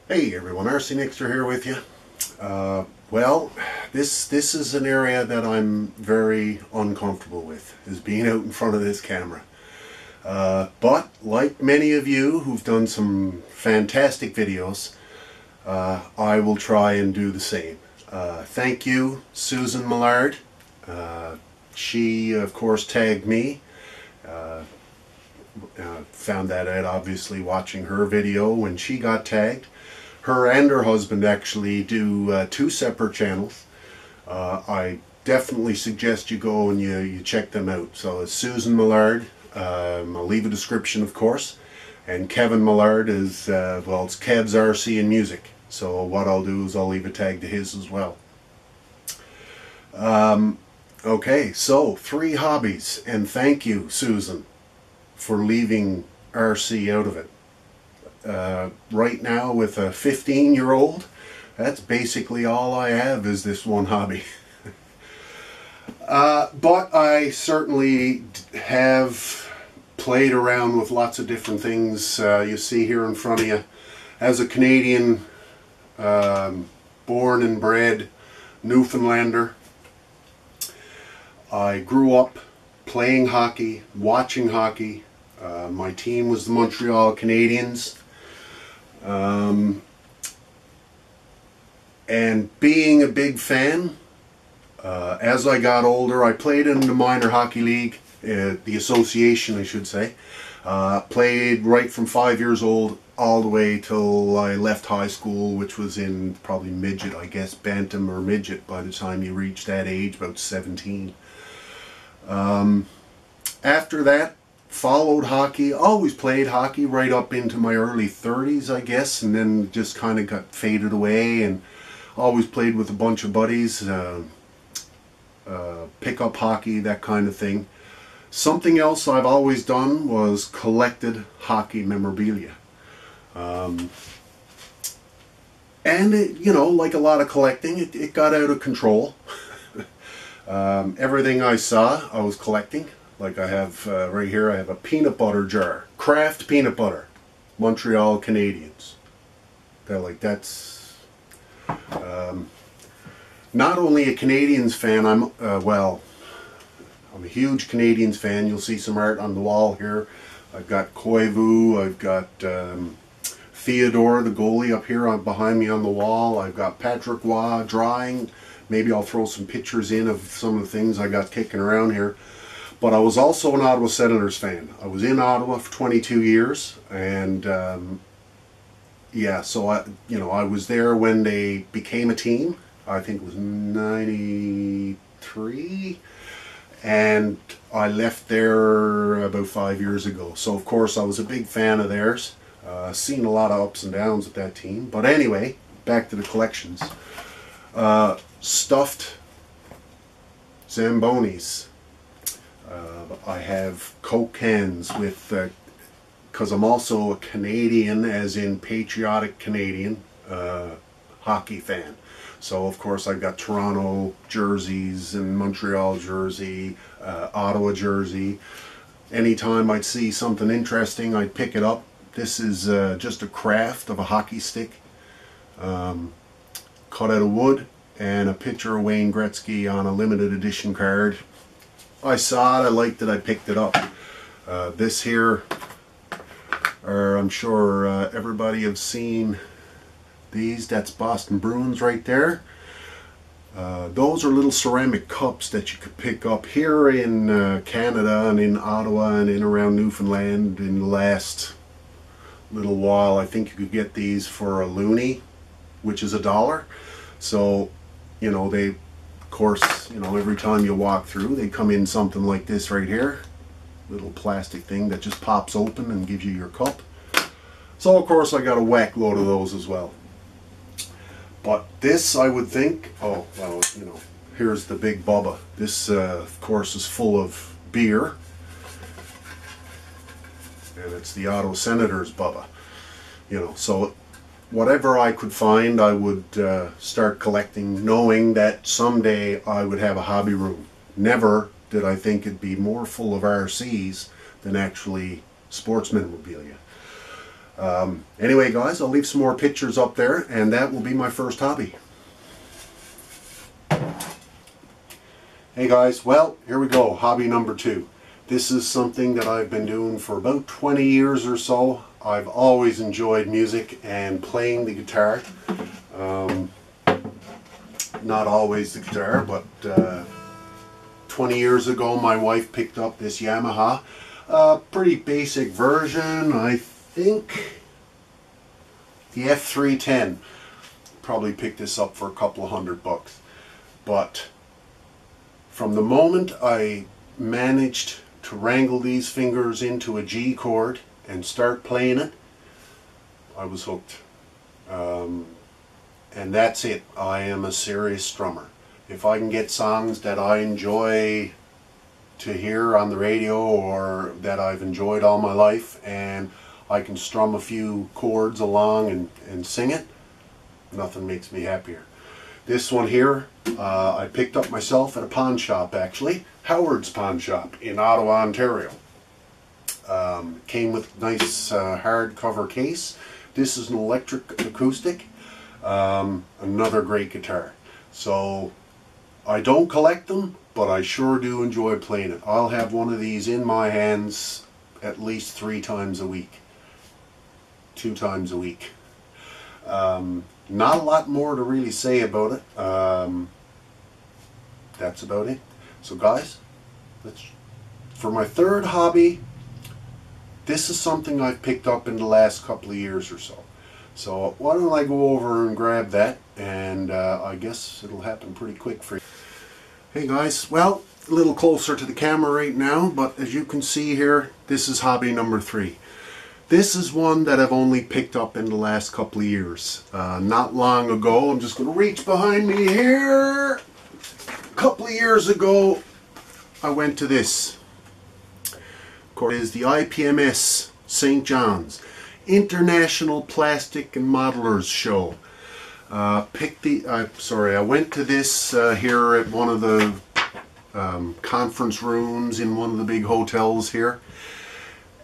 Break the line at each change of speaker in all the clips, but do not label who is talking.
Hey everyone, RC Nixter here with you. Well, this is an area that I'm very uncomfortable with, is being out in front of this camera. But like many of you who've done some fantastic videos, I will try and do the same. Thank you, Susan Millard. She, of course, tagged me. Found that out obviously watching her video when she got tagged. Her and her husband actually do two separate channels. I definitely suggest you go and you check them out. So it's Susan Millard. I'll leave a description, of course. And Kevin Millard is, well, it's Kev's RC and Music. So what I'll do is I'll leave a tag to his as well. Okay, so 3 hobbies. And thank you, Susan, for leaving RC out of it. Right now with a 15-year-old, that's basically all I have is this one hobby. But I certainly have played around with lots of different things. You see here in front of you, as a Canadian, born and bred Newfoundlander, I grew up playing hockey, watching hockey. My team was the Montreal Canadiens. And being a big fan, as I got older, I played in the minor hockey league, the association I should say. Played right from 5 years old all the way till I left high school, which was in probably midget, I guess, bantam or midget by the time you reach that age, about 17. After that, followed hockey, always played hockey right up into my early 30s, I guess, and then just kind of got faded away, and always played with a bunch of buddies, pick-up hockey, that kind of thing. Something else I've always done was collected hockey memorabilia. And it, you know, like a lot of collecting, it got out of control. Everything I saw, I was collecting. Like I have right here, I have a peanut butter jar, Kraft peanut butter, Montreal Canadiens. That's not only a Canadiens fan. I'm well, I'm a huge Canadiens fan. You'll see some art on the wall here. I've got Koivu. I've got Theodore, the goalie, up here behind me on the wall. I've got Patrick Waugh drawing. Maybe I'll throw some pictures in of some of the things I got kicking around here. But I was also an Ottawa Senators fan. I was in Ottawa for 22 years, and yeah, so I was there when they became a team. I think it was 93, and I left there about 5 years ago. So of course I was a big fan of theirs. Seen a lot of ups and downs with that team. But anyway, back to the collections. Stuffed Zambonis. I have Coke cans with, because I'm also a Canadian, as in patriotic Canadian, hockey fan. So of course I've got Toronto jerseys and Montreal jersey, Ottawa jersey. Anytime I'd see something interesting, I'd pick it up. This is just a craft of a hockey stick, cut out of wood, and a picture of Wayne Gretzky on a limited edition card. I saw it, I liked it, I picked it up. This here, I'm sure everybody have seen these. That's Boston Bruins right there. Those are little ceramic cups that you could pick up here in Canada and in Ottawa and in around Newfoundland in the last little while. I think you could get these for a loonie, which is $1. So, you know, they, of course, you know, every time you walk through, they come in something like this right here. Little plastic thing that just pops open and gives you your cup. So, of course, I got a whack load of those as well. But this, I would think, oh, well, you know, here's the big Bubba. This, of course, is full of beer. And it's the Ottawa Senators Bubba. You know, so whatever I could find, I would start collecting, knowing that someday I would have a hobby room. Never did I think it'd be more full of RCs than actually sports memorabilia. Anyway guys, I'll leave some more pictures up there, and that will be my first hobby. Hey guys, well, here we go, hobby number 2. This is something that I've been doing for about 20 years or so. I've always enjoyed music and playing the guitar. Not always the guitar, but 20 years ago my wife picked up this Yamaha. Pretty basic version, I think the F310. Probably picked this up for a couple of $100. But from the moment I managed to wrangle these fingers into a G chord and start playing it, I was hooked. And that's it. I am a serious strummer. If I can get songs that I enjoy to hear on the radio or that I've enjoyed all my life, and I can strum a few chords along and sing it, nothing makes me happier. This one here, I picked up myself at a pawn shop, actually. Howard's Pawn Shop in Ottawa, Ontario. Came with a nice hardcover case. This is an electric acoustic. Another great guitar. So I don't collect them, but I sure do enjoy playing it. I'll have one of these in my hands at least 3 times a week. 2 times a week. Not a lot more to really say about it. That's about it. So guys, for my third hobby, this is something I've picked up in the last couple of years or so. So why don't I go over and grab that, and I guess it'll happen pretty quick for you. Hey guys, well, a little closer to the camera right now, but as you can see here, this is hobby number 3. This is one that I've only picked up in the last couple of years. Not long ago, I'm just going to reach behind me here. A couple of years ago, I went to this. Of course, it is the IPMS St. John's International Plastic and Modelers Show. I went to this here at one of the conference rooms in one of the big hotels here,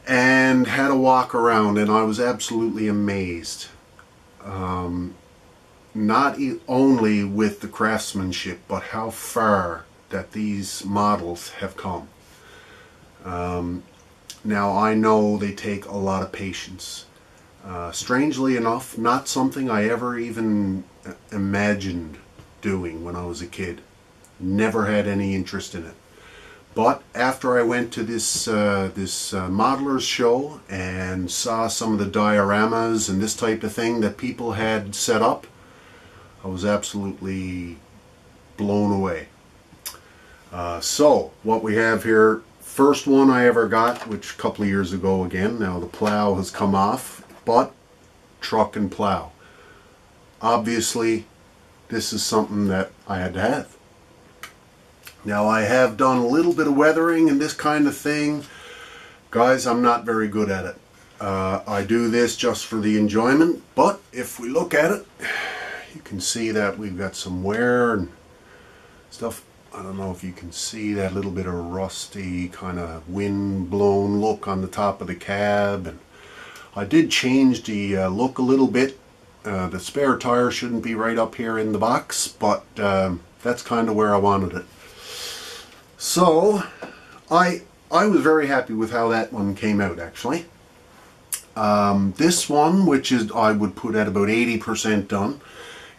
and had a walk around, and I was absolutely amazed. Not only with the craftsmanship, but how far that these models have come. Now I know they take a lot of patience. Strangely enough, not something I ever even imagined doing when I was a kid. Never had any interest in it. But after I went to this modelers show and saw some of the dioramas and this type of thing that people had set up, I was absolutely blown away. So what we have here, first one I ever got, which a couple of years ago again. Now the plow has come off, but truck and plow. Obviously this is something that I had to have. Now I have done a little bit of weathering and this kind of thing. Guys, I'm not very good at it. I do this just for the enjoyment, but if we look at it, you can see that we've got some wear and stuff. I don't know if you can see that little bit of rusty kind of wind-blown look on the top of the cab. And I did change the look a little bit. The spare tire shouldn't be right up here in the box, but that's kind of where I wanted it. So I was very happy with how that one came out, actually. This one, which is I would put at about 80% done,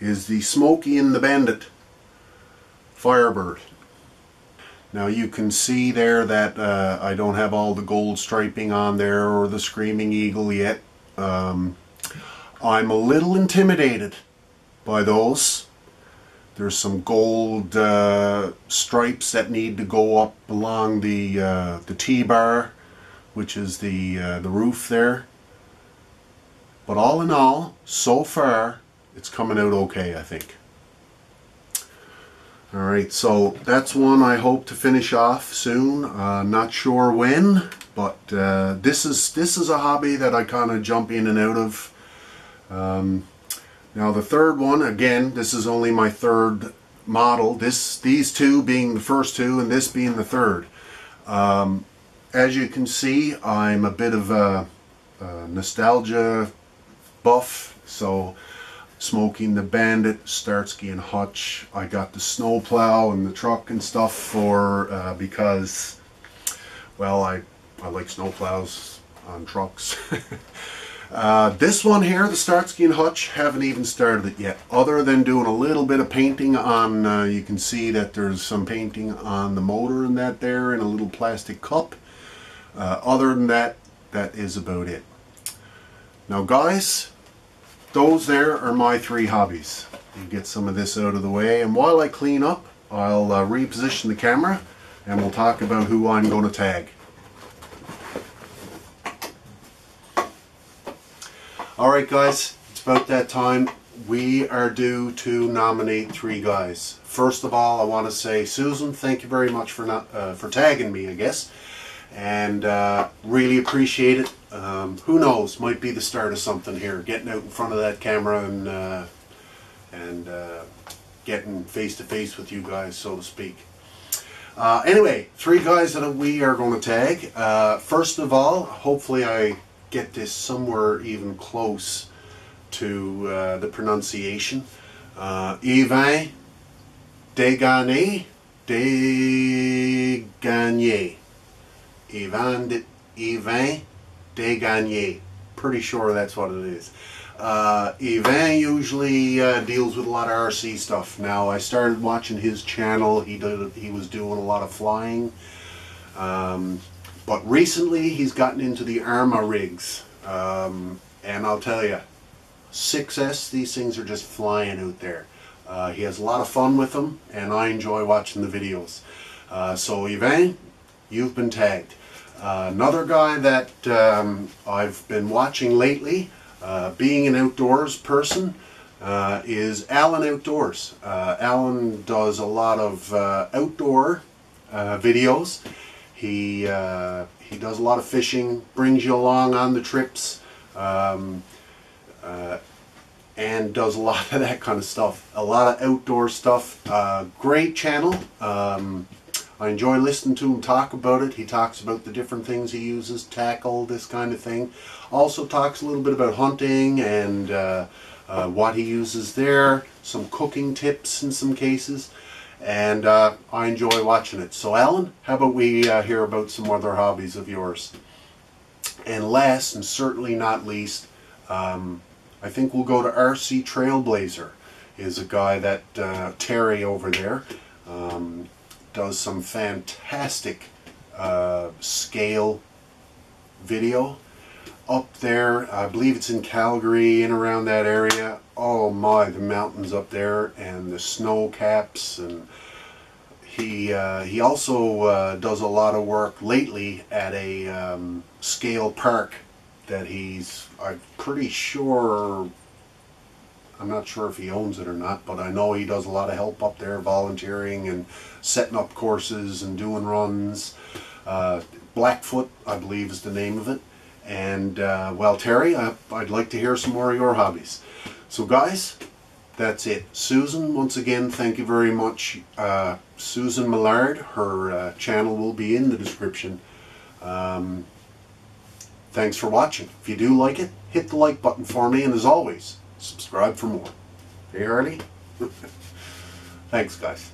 is the Smokey and the Bandit Firebird. Now you can see there that I don't have all the gold striping on there or the Screaming Eagle yet. I'm a little intimidated by those. There's some gold stripes that need to go up along the T-bar, which is the roof there. But all in all, so far, it's coming out okay, I think. Alright, so that's one I hope to finish off soon. Not sure when, but this is a hobby that I kind of jump in and out of. Now the third one, again, this is only my third model. These two being the first two and this being the third. As you can see, I'm a bit of a nostalgia buff, so smoking the Bandit, Starsky and Hutch. I got the snowplow and the truck and stuff for because, well, I like snowplows on trucks. This one here, the Starsky and Hutch, haven't even started it yet, other than doing a little bit of painting on, you can see that there's some painting on the motor and that there in a little plastic cup. Other than that, that is about it. Now guys, those there are my 3 hobbies. You get some of this out of the way, and while I clean up, I'll reposition the camera and we'll talk about who I'm going to tag. Alright guys, it's about that time. We are due to nominate 3 guys. First of all, I want to say, Susan, thank you very much for tagging me, I guess. And really appreciate it. Who knows, might be the start of something here, getting out in front of that camera and getting face to face with you guys, so to speak. Anyway, 3 guys that we are going to tag. First of all, hopefully I get this somewhere even close to the pronunciation. Yvan Desgagne. Yvan Desgagne. Pretty sure that's what it is. Yvan usually deals with a lot of RC stuff. Now I started watching his channel. He was doing a lot of flying, but recently he's gotten into the Arma rigs, and I'll tell you, 6S, these things are just flying out there. He has a lot of fun with them, and I enjoy watching the videos. So Yvan, you've been tagged. Another guy that I've been watching lately, being an outdoors person, is Alan Outdoors. Alan does a lot of outdoor videos. He does a lot of fishing, brings you along on the trips, and does a lot of that kind of stuff. A lot of outdoor stuff. Great channel. I enjoy listening to him talk about it. He talks about the different things he uses, tackle, this kind of thing. Also talks a little bit about hunting and what he uses there, some cooking tips in some cases, and I enjoy watching it. So Alan, how about we hear about some other hobbies of yours? And last and certainly not least, I think we'll go to RC Trailblazer. Is a guy that Terry over there does some fantastic scale video up there. I believe it's in Calgary and around that area. Oh my, the mountains up there and the snow caps. And he also does a lot of work lately at a scale park that I'm pretty sure, I'm not sure if he owns it or not, but I know he does a lot of help up there, volunteering and setting up courses and doing runs. Blackfoot, I believe, is the name of it. And well, Terry, I'd like to hear some more of your hobbies. So guys, that's it. Susan, once again, thank you very much. Susan Millard, her channel will be in the description. Thanks for watching. If you do like it, hit the like button for me, and as always, subscribe for more. Hey, Harley? Thanks, guys.